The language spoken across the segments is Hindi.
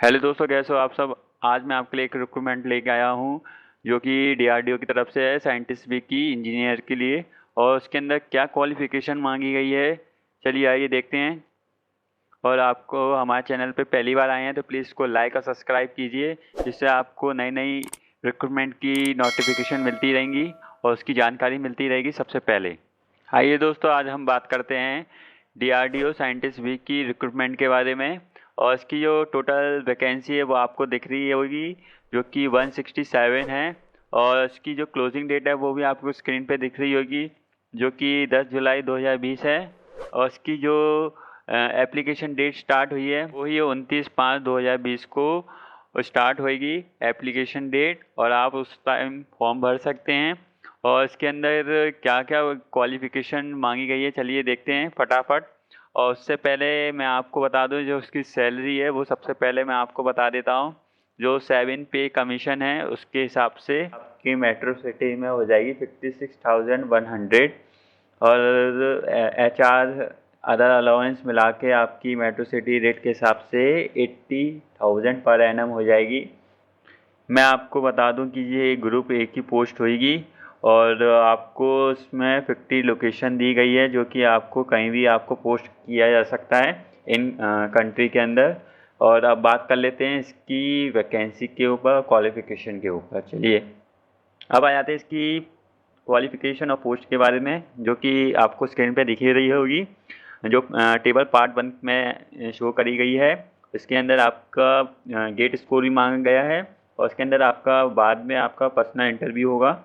हेलो दोस्तों, कैसे हो आप सब। आज मैं आपके लिए एक रिक्रूटमेंट लेके आया हूँ जो कि डीआरडीओ की तरफ से है, साइंटिस्ट भी की इंजीनियर के लिए। और उसके अंदर क्या क्वालिफिकेशन मांगी गई है, चलिए आइए देखते हैं। और आपको हमारे चैनल पे पहली बार आए हैं तो प्लीज़ इसको लाइक और सब्सक्राइब कीजिए, जिससे आपको नई नई रिक्रूटमेंट की नोटिफिकेशन मिलती रहेंगी और उसकी जानकारी मिलती रहेगी सबसे पहले। आइए दोस्तों, आज हम बात करते हैं डीआरडीओ साइंटिस्ट वीक की रिक्रूटमेंट के बारे में। और इसकी जो टोटल वैकेंसी है वो आपको दिख रही होगी, जो कि 167 है। और इसकी जो क्लोजिंग डेट है वो भी आपको स्क्रीन पे दिख रही होगी, जो कि 10 जुलाई 2020 है। और इसकी जो एप्लीकेशन डेट स्टार्ट हुई है वो ही 29/5/2020 को स्टार्ट होएगी एप्लीकेशन डेट, और आप उस टाइम फॉर्म भर सकते हैं। और इसके अंदर क्या क्या क्वालिफ़िकेशन मांगी गई है, चलिए देखते हैं फटाफट। और उससे पहले मैं आपको बता दूं, जो उसकी सैलरी है वो सबसे पहले मैं आपको बता देता हूं। जो 7 पे कमीशन है उसके हिसाब से आपकी मेट्रो सिटी में हो जाएगी 56,100। और HR अदर अलाउंस मिला के आपकी मेट्रो सिटी रेट के हिसाब से 80,000 पर एनम हो जाएगी। मैं आपको बता दूं कि ये ग्रुप ए की पोस्ट होगी, और आपको इसमें 50 लोकेशन दी गई है, जो कि आपको कहीं भी आपको पोस्ट किया जा सकता है इन कंट्री के अंदर। और अब बात कर लेते हैं इसकी वैकेंसी के ऊपर, क्वालिफिकेशन के ऊपर। चलिए अब आ जाते हैं इसकी क्वालिफिकेशन और पोस्ट के बारे में, जो कि आपको स्क्रीन पे दिख ही रही होगी, जो टेबल पार्ट 1 में शो करी गई है। इसके अंदर आपका गेट स्कोर भी मांगा गया है, और इसके अंदर आपका बाद में आपका पर्सनल इंटरव्यू होगा,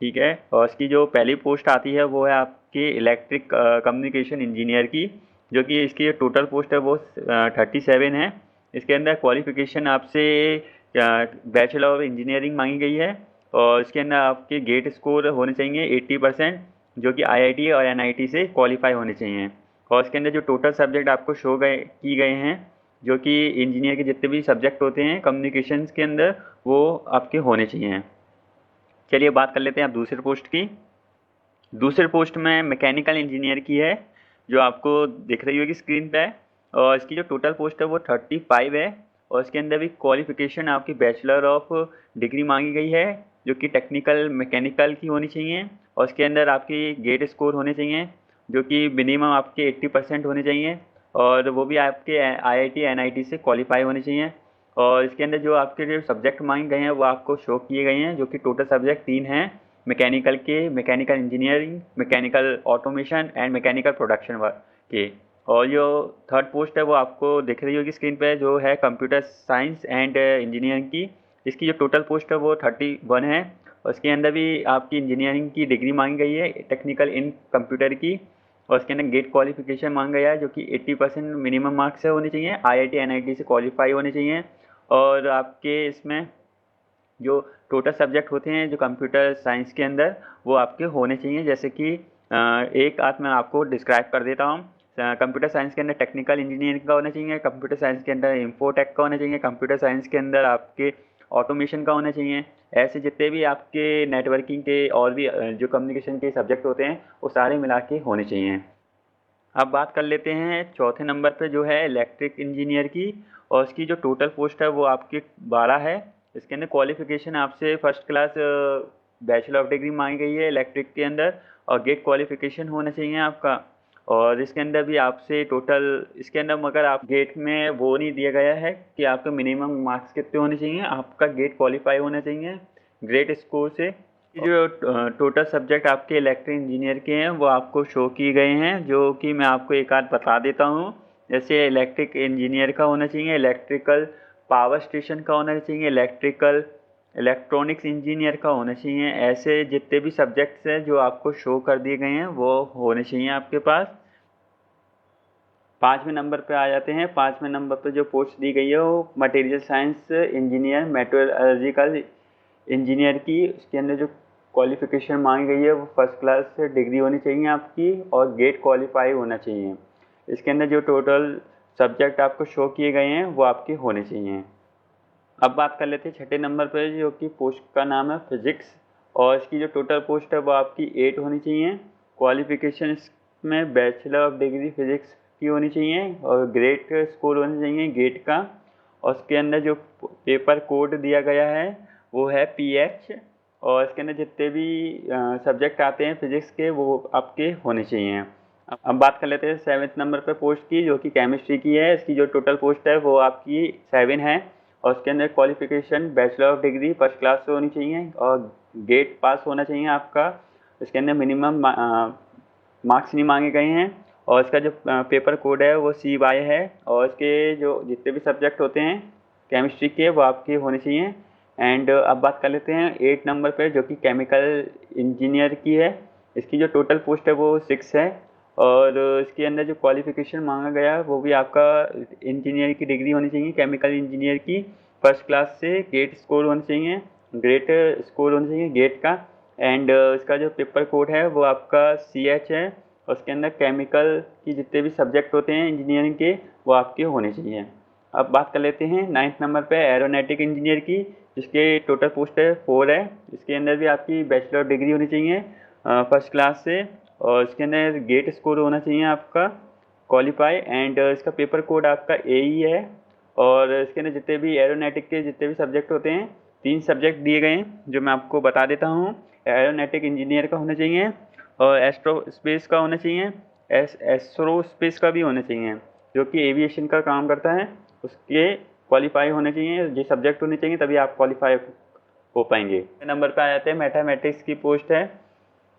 ठीक है। और इसकी जो पहली पोस्ट आती है वो है आपकी इलेक्ट्रिक कम्युनिकेशन इंजीनियर की, जो कि इसकी टोटल पोस्ट है वो 37 है। इसके अंदर क्वालिफिकेशन आपसे बैचलर ऑफ इंजीनियरिंग मांगी गई है, और इसके अंदर आपके गेट स्कोर होने चाहिए 80%, जो कि IIT और NIT से क्वालिफाई होने चाहिए। और इसके अंदर जो टोटल सब्जेक्ट आपको शो की गए हैं, जो कि इंजीनियर के जितने भी सब्जेक्ट होते हैं कम्युनिकेशंस के अंदर, वो आपके होने चाहिए। चलिए बात कर लेते हैं आप दूसरे पोस्ट की। दूसरे पोस्ट में मैकेनिकल इंजीनियर की है, जो आपको दिख रही होगी स्क्रीन पे। और इसकी जो टोटल पोस्ट है वो 35 है, और इसके अंदर भी क्वालिफिकेशन आपकी बैचलर ऑफ डिग्री मांगी गई है, जो कि टेक्निकल मैकेनिकल की होनी चाहिए। और इसके अंदर आपकी गेट स्कोर होने चाहिए, जो कि मिनिमम आपके 80% होने चाहिए, और वो भी आपके IIT NIT से क्वालिफाई होने चाहिए। और इसके अंदर जो आपके जो सब्जेक्ट मांगे गए हैं वो आपको शो किए गए हैं, जो कि टोटल सब्जेक्ट 3 हैं मैकेनिकल के: mechanical engineering, mechanical automation and mechanical production work के। और जो थर्ड पोस्ट है वो आपको दिख रही होगी स्क्रीन पे, जो है कंप्यूटर साइंस एंड इंजीनियरिंग की। इसकी जो टोटल पोस्ट है वो 31 है, और इसके अंदर भी आपकी इंजीनियरिंग की डिग्री मांगी गई है, टेक्निकल इन कंप्यूटर की। और इसके अंदर गेट क्वालिफिकेशन मांगा गया है, जो कि 80% मिनिमम मार्क्स से होनी चाहिए, IIT NIT से क्वालिफाई होने चाहिए। और आपके इसमें जो टोटल सब्जेक्ट होते हैं जो कंप्यूटर साइंस के अंदर, वो आपके होने चाहिए। जैसे कि एक आध मैं आपको डिस्क्राइब कर देता हूँ। कंप्यूटर साइंस के अंदर टेक्निकल इंजीनियरिंग का होना चाहिए, कंप्यूटर साइंस के अंदर इंफोटेक का होना चाहिए, कंप्यूटर साइंस के अंदर आपके ऑटोमेशन का होना चाहिए। ऐसे जितने भी आपके नेटवर्किंग के और भी जो कम्युनिकेशन के सब्जेक्ट होते हैं वो सारे मिला के होने चाहिए। अब बात कर लेते हैं चौथे नंबर पे, जो है इलेक्ट्रिक इंजीनियर की। और इसकी जो टोटल पोस्ट है वो आपकी 12 है। इसके अंदर क्वालिफिकेशन आपसे first class bachelor of degree मांगी गई है इलेक्ट्रिक के अंदर, और गेट क्वालिफिकेशन होना चाहिए आपका। और इसके अंदर भी आपसे टोटल, इसके अंदर मगर आप गेट में वो नहीं दिया गया है कि आपके मिनिमम मार्क्स कितने होने चाहिए, आपका गेट क्वालिफाई होना चाहिए ग्रेड स्कोर से। ये जो टोटल सब्जेक्ट आपके इलेक्ट्रिक इंजीनियर के हैं वो आपको शो किए गए हैं, जो कि मैं आपको एक आध बता देता हूँ। जैसे इलेक्ट्रिक इंजीनियर का होना चाहिए, इलेक्ट्रिकल पावर स्टेशन का होना चाहिए, इलेक्ट्रिकल इलेक्ट्रॉनिक्स इंजीनियर का होना चाहिए। ऐसे जितने भी सब्जेक्ट्स हैं जो आपको शो कर दिए गए हैं वो होने चाहिए आपके पास। 5वें नंबर पे आ जाते हैं। 5वें नंबर पे जो पोस्ट दी गई है वो material science engineer, metrological engineer की। उसके अंदर जो क्वालिफिकेशन मांगी गई है वो फर्स्ट क्लास डिग्री होनी चाहिए आपकी, और गेट क्वालिफाई होना चाहिए। इसके अंदर जो टोटल सब्जेक्ट आपको शो किए गए हैं वो आपके होने चाहिए। अब बात कर लेते हैं छठे नंबर पर, जो कि पोस्ट का नाम है फिजिक्स। और इसकी जो टोटल पोस्ट है वो आपकी 8 होनी चाहिए। क्वालिफिकेशन इसमें बैचलर ऑफ डिग्री फिजिक्स की होनी चाहिए, और ग्रेड स्कोर होना चाहिए गेट का। और उसके अंदर जो पेपर कोड दिया गया है वो है PH। और इसके अंदर जितने भी सब्जेक्ट आते हैं फिजिक्स के वो आपके होने चाहिए। अब बात कर लेते हैं 7वें नंबर पे पोस्ट की, जो कि केमिस्ट्री की है। इसकी जो टोटल पोस्ट है वो आपकी 7 है, और उसके अंदर qualification bachelor of degree first class से होनी चाहिए और गेट पास होना चाहिए आपका। इसके अंदर मिनिमम मार्क्स नहीं मांगे गए हैं, और इसका जो पेपर कोड है वो CY है, और इसके जो जितने भी सब्जेक्ट होते हैं केमिस्ट्री के वो आपके होने चाहिए। एंड अब बात कर लेते हैं 8 नंबर पे, जो कि केमिकल इंजीनियर की है। इसकी जो टोटल पोस्ट है वो 6 है, और इसके अंदर जो क्वालिफिकेशन मांगा गया है वो भी आपका इंजीनियर की डिग्री होनी चाहिए, केमिकल इंजीनियर की फर्स्ट क्लास से गेट स्कोर होने चाहिए, ग्रेट स्कोर होना चाहिए गेट का। एंड इसका जो पेपर कोड है वो आपका CH है, और उसके अंदर केमिकल की जितने भी सब्जेक्ट होते हैं इंजीनियरिंग के वो आपके होने चाहिए। अब बात कर लेते हैं 9th नंबर पे एरोनॉटिक इंजीनियर की, जिसके टोटल पोस्ट है 4 है। इसके अंदर भी आपकी बैचलर डिग्री होनी चाहिए फर्स्ट क्लास से, और इसके अंदर गेट स्कोर होना चाहिए आपका क्वालिफाई। एंड इसका पेपर कोड आपका AE है, और इसके अंदर जितने भी एरोनॉटिक के जितने भी सब्जेक्ट होते हैं 3 सब्जेक्ट दिए गए हैं जो मैं आपको बता देता हूँ। एरोनॉटिक इंजीनियर का होना चाहिए, और एस्ट्रोस्पेस का होना चाहिए, एस्ट्रोस्पेस का भी होना चाहिए, जो कि एविएशन का काम करता है। उसके क्वालिफाई होने चाहिए, ये सब्जेक्ट होने चाहिए, तभी आप क्वालिफाई हो पाएंगे। नंबर पे आ जाते हैं मैथमेटिक्स की पोस्ट है,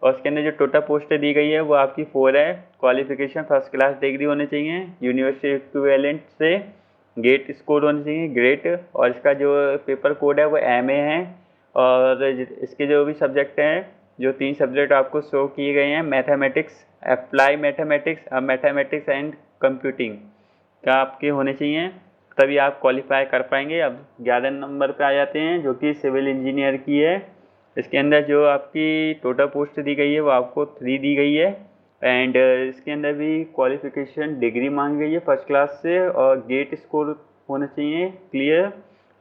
और उसके अंदर जो टोटल पोस्ट दी गई है वो आपकी 4 है। क्वालिफिकेशन फर्स्ट क्लास डिग्री होनी चाहिए यूनिवर्सिटी इक्विवेलेंट से, गेट स्कोर होनी चाहिए ग्रेट, और इसका जो पेपर कोड है वो MA है। और इसके जो भी सब्जेक्ट हैं, जो 3 सब्जेक्ट आपको शो किए गए हैं, mathematics, apply mathematics, mathematics and computing का आपके होने चाहिए, तभी आप क्वालिफाई कर पाएंगे। अब 11 नंबर पे आ जाते हैं, जो कि सिविल इंजीनियर की है। इसके अंदर जो आपकी टोटल पोस्ट दी गई है वो आपको 3 दी गई है, एंड इसके अंदर भी क्वालिफिकेशन डिग्री मांगी गई है फर्स्ट क्लास से, और गेट स्कोर होना चाहिए क्लियर।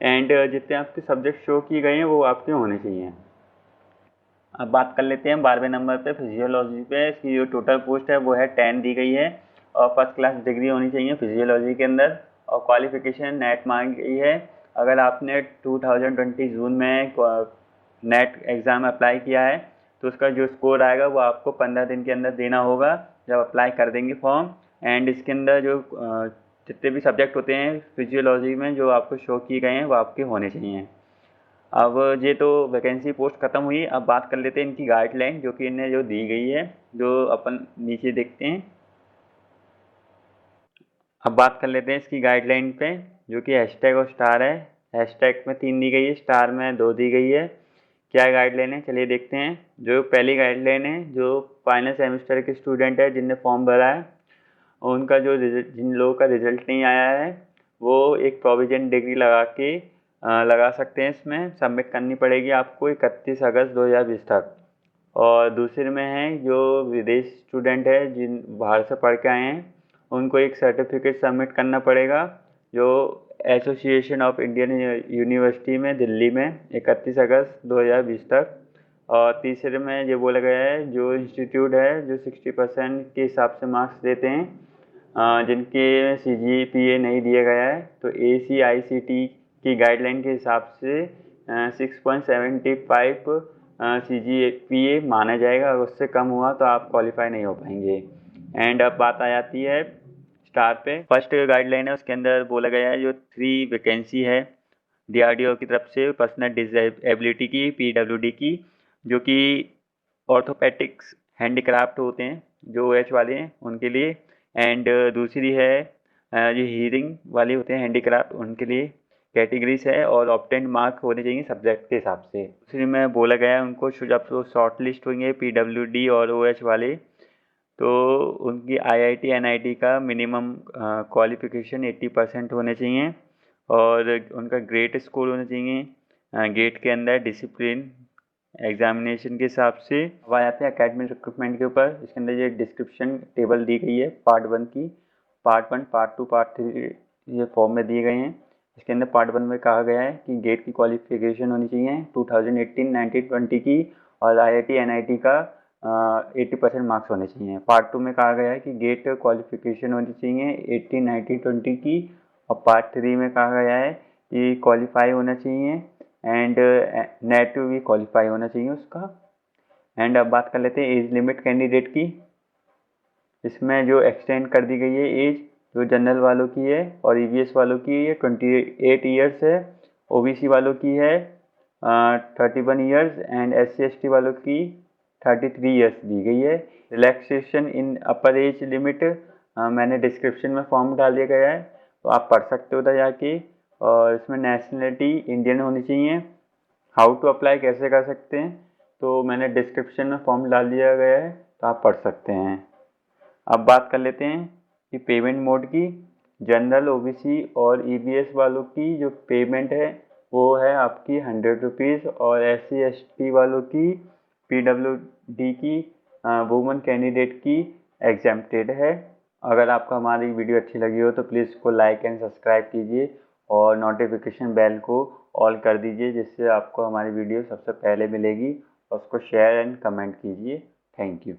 एंड जितने आपके सब्जेक्ट शो किए गए हैं वो आपके होने चाहिए। अब बात कर लेते हैं 12वें नंबर पे फिजियोलॉजी पे। इसकी जो टोटल पोस्ट है वो है 10 दी गई है, और फर्स्ट क्लास डिग्री होनी चाहिए फिजियोलॉजी के अंदर, और क्वालिफिकेशन नेट मांगी गई है। अगर आपने 2020 जून में नेट एग्ज़ाम अप्लाई किया है तो उसका जो स्कोर आएगा वो आपको 15 दिन के अंदर देना होगा जब अप्लाई कर देंगे फॉर्म। एंड इसके अंदर जो जितने भी सब्जेक्ट होते हैं फिजियोलॉजी में जो आपको शो किए गए हैं वो आपके होने चाहिए। अब ये तो वैकेंसी पोस्ट ख़त्म हुई। अब बात कर लेते हैं इनकी गाइडलाइन, जो कि इन्हें जो दी गई है, जो अपन नीचे देखते हैं। अब बात कर लेते हैं इसकी गाइडलाइन पे, जो कि हैशटैग और स्टार है। हैशटैग में 3 दी गई है, स्टार में 2 दी गई है। क्या गाइडलाइन है चलिए देखते हैं। जो पहली गाइडलाइन है, जो फाइनल सेमेस्टर के स्टूडेंट है जिनने फॉर्म भरा है, उनका जो जिन लोगों का रिजल्ट नहीं आया है वो एक प्रोविजन डिग्री लगा सकते हैं। इसमें सबमिट करनी पड़ेगी आपको 31 अगस्त 2020 तक। और दूसरे में है जो विदेश स्टूडेंट है जिन बाहर से पढ़ के आए हैं, उनको एक सर्टिफिकेट सबमिट करना पड़ेगा, जो एसोसिएशन ऑफ इंडियन यूनिवर्सिटी में दिल्ली में 31 अगस्त 2020 तक। और तीसरे में ये बोला गया है जो इंस्टीट्यूट है जो 60% के हिसाब से मार्क्स देते हैं, जिनके CGPA नहीं दिया गया है, तो ACICT की गाइडलाइन के हिसाब से 6.75 CGPA माना जाएगा। अगर उससे कम हुआ तो आप क्वालिफाई नहीं हो पाएंगे। एंड अब बात आ जाती है स्टार पे। फर्स्ट गाइडलाइन है, उसके अंदर बोला गया है जो 3 वैकेंसी है DRDO की तरफ से पर्सनल डिसेबिलिटी की, PWD की, जो कि ऑर्थोपेडिक्स हैंडीक्राफ्ट होते हैं जो OH वाले हैं उनके लिए। एंड दूसरी है जो हीयरिंग वाले होते हैं हैंडीक्राफ्ट, उनके लिए कैटेगरीज है, और ऑब्टेंड मार्क होने चाहिए सब्जेक्ट के हिसाब से। दूसरी में बोला गया है उनको जब शॉर्ट लिस्ट होंगे PWD और OH वाले, तो उनकी IIT NIT का मिनिमम क्वालिफिकेशन 80% होने चाहिए, और उनका ग्रेट स्कोर होना चाहिए गेट के अंदर डिसिप्लिन एग्जामिनेशन के हिसाब से। अब आ जाते हैं एकेडमिक रिक्रूटमेंट के ऊपर। इसके अंदर ये डिस्क्रिप्शन टेबल दी गई है पार्ट 1 की, पार्ट 1, पार्ट 2, पार्ट 3 ये फॉर्म में दिए गए हैं। इसके अंदर पार्ट 1 में कहा गया है कि गेट की क्वालिफिकेशन होनी चाहिए 2018, 19, 20 की, और IIT NIT का 80% मार्क्स होने चाहिए। पार्ट 2 में कहा गया है कि गेट क्वालिफिकेशन होनी चाहिए 18, 19, 20 की, और पार्ट 3 में कहा गया है कि क्वालिफाई होना चाहिए एंड नेट भी क्वालिफाई होना चाहिए उसका। एंड अब बात कर लेते हैं एज लिमिट कैंडिडेट की। इसमें जो एक्सटेंड कर दी गई है एज, जो जनरल वालों की है और ईवीएस वालों की है 28 ईयर्स है, ओबीसी वालों की है 31 ईयर्स एंड SC/ST वालों की 33 ईयर्स दी गई है। रिलैक्सेशन इन अपर एज लिमिट मैंने डिस्क्रिप्शन में फॉर्म डाल दिया गया है, तो आप पढ़ सकते हो उधर जाके। और इसमें नेशनलिटी इंडियन होनी चाहिए। हाउ टू अप्लाई कैसे कर सकते हैं, तो मैंने डिस्क्रिप्शन में फॉर्म डाल दिया गया है, तो आप पढ़ सकते हैं। अब बात कर लेते हैं कि पेमेंट मोड की। जनरल, ओबीसी और ईबीएस वालों की जो पेमेंट है वो है आपकी 100 रुपीज़ और SC/ST वालों की, PWD की, वुमन कैंडिडेट की एग्जेम्प्टेड है। अगर आपको हमारी वीडियो अच्छी लगी हो तो प्लीज़ इसको लाइक एंड सब्सक्राइब कीजिए और नोटिफिकेशन बेल को ऑल कर दीजिए, जिससे आपको हमारी वीडियो सबसे पहले मिलेगी। और उसको शेयर एंड कमेंट कीजिए। Thank you.